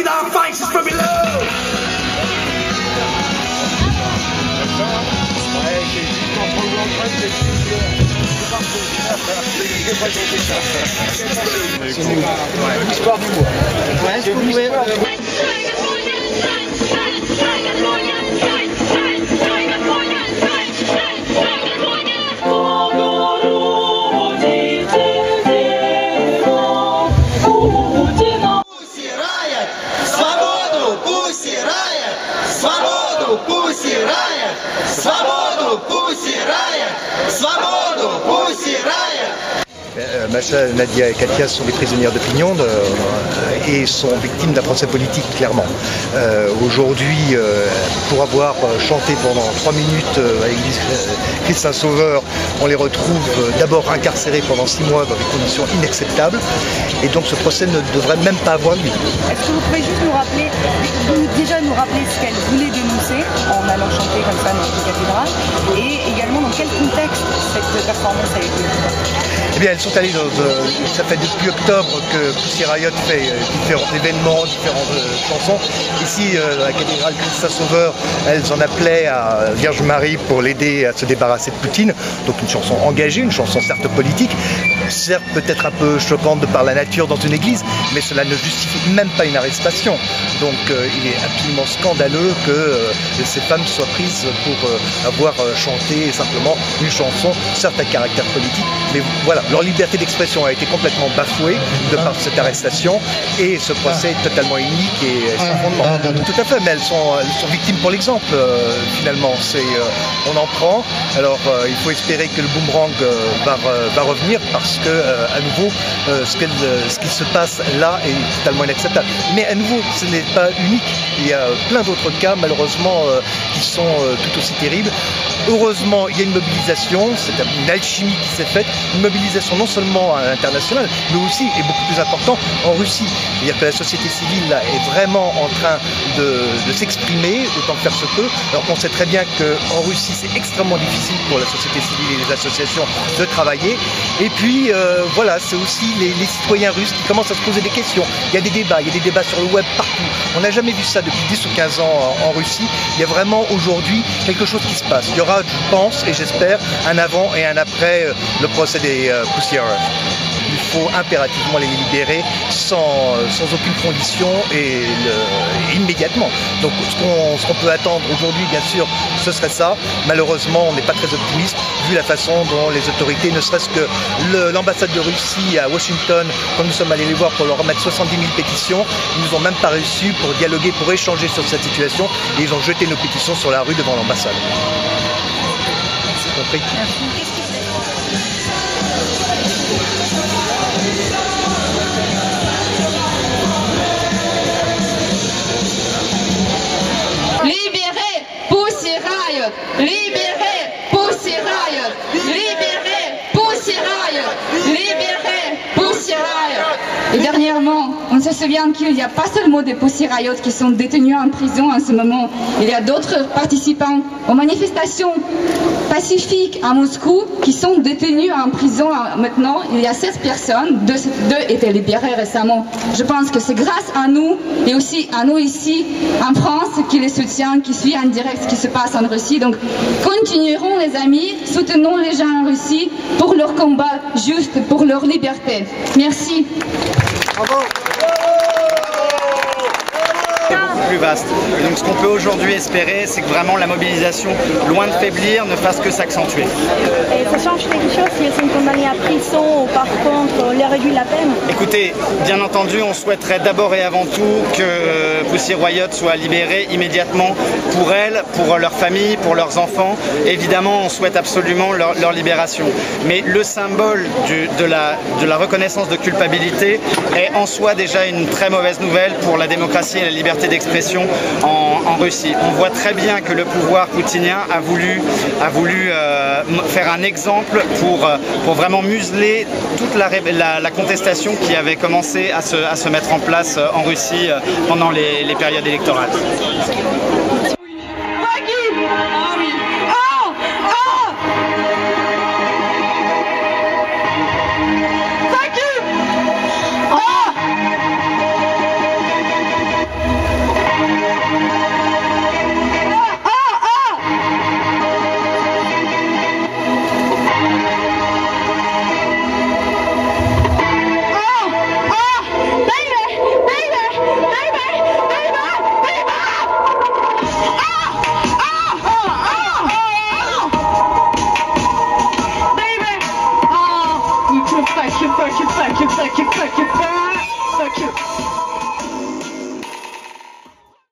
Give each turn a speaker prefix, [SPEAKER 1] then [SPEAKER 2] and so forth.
[SPEAKER 1] our fights is from below.
[SPEAKER 2] L'histoire du mois. Ouais, est-ce que vous pouvez...
[SPEAKER 3] Masha, Nadia et Katia sont des prisonnières d'opinion et sont victimes d'un procès politique, clairement. Aujourd'hui, pour avoir chanté pendant 3 minutes à l'église Christ Saint-Sauveur, on les retrouve d'abord incarcérés pendant 6 mois dans des conditions inacceptables. Et donc ce procès ne devrait même pas avoir lieu.
[SPEAKER 4] Est-ce que vous pouvez juste nous rappeler, nous rappeler ce qu'elle voulait dénoncer en allant chanter comme ça dans la cathédrale, et également dans quel contexte cette performance a été faite?
[SPEAKER 3] Eh bien, elles sont allées ça fait depuis octobre que Pussy Riot fait différents événements, différentes chansons. Ici, dans la cathédrale Christ Saint-Sauveur, elles en appelaient à Vierge Marie pour l'aider à se débarrasser de Poutine. Donc une chanson engagée, une chanson certes politique, certes peut-être un peu choquante de par la nature dans une église, mais cela ne justifie même pas une arrestation. Donc il est absolument scandaleux que ces femmes soient prises pour avoir chanté simplement une chanson, certes à caractère politique, mais voilà, leur liberté d'expression a été complètement bafouée de par cette arrestation et ce procès est totalement unique et sans fondement. Tout à fait, mais elles sont victimes pour l'exemple finalement. On en prend, alors il faut espérer que le boomerang va revenir parce que à nouveau ce qui se passe là est totalement inacceptable. Mais à nouveau, ce n'est pas unique, il y a plein d'autres cas malheureusement qui sont tout aussi terribles. Heureusement, il y a une mobilisation, c'est une alchimie qui s'est faite, une mobilisation non seulement à l'international, mais aussi, et beaucoup plus important, en Russie. C'est-à-dire que la société civile là, est vraiment en train de s'exprimer, autant que faire se peut. Alors qu'on sait très bien qu'en Russie, c'est extrêmement difficile pour la société civile et les associations de travailler. Et puis, voilà, c'est aussi les citoyens russes qui commencent à se poser des questions. Il y a des débats sur le web partout. On n'a jamais vu ça depuis 10 ou 15 ans en Russie. Il y a vraiment aujourd'hui quelque chose qui se passe. Il y aura, je pense et j'espère, un avant et un après le procès des Pussy Riot. Il faut impérativement les libérer sans aucune condition et immédiatement. Donc ce qu'on peut attendre aujourd'hui, bien sûr, ce serait ça. Malheureusement, on n'est pas très optimiste vu la façon dont les autorités, ne serait-ce que l'ambassade de Russie à Washington, quand nous sommes allés les voir pour leur remettre 70 000 pétitions, ils nous ont même pas reçus pour dialoguer, pour échanger sur cette situation et ils ont jeté nos pétitions sur la rue devant l'ambassade. C'est compris.
[SPEAKER 5] Libérez Pussy Riot! Libérez Pussy Riot! Libérez Pussy Riot! Libérez Pussy Riot! Et dernièrement, on se souvient qu'il n'y a pas seulement des Pussy Riot qui sont détenus en prison en ce moment. Il y a d'autres participants aux manifestations pacifiques à Moscou qui sont détenus en prison maintenant. Il y a 16 personnes, deux étaient libérées récemment. Je pense que c'est grâce à nous et aussi à nous ici en France qui les soutient, qui suit en direct ce qui se passe en Russie. Donc continuerons les amis, soutenons les gens en Russie pour leur combat juste, pour leur liberté. Merci.
[SPEAKER 3] Bravo.
[SPEAKER 2] Plus vaste. Et donc ce qu'on peut aujourd'hui espérer, c'est que vraiment la mobilisation, loin de faiblir, ne fasse que s'accentuer.
[SPEAKER 6] Et ça change quelque chose si elles sont condamnées à prison ou par contre on les réduit la peine?
[SPEAKER 2] Écoutez, bien entendu, on souhaiterait d'abord et avant tout que Pussy Riot soit libérée immédiatement pour elles, pour leur famille, pour leurs enfants. Évidemment, on souhaite absolument leur libération. Mais le symbole de la reconnaissance de culpabilité est en soi déjà une très mauvaise nouvelle pour la démocratie et la liberté d'expression en Russie. On voit très bien que le pouvoir poutinien a voulu faire un exemple pour vraiment museler toute la contestation qui avait commencé à se mettre en place en Russie pendant les périodes électorales.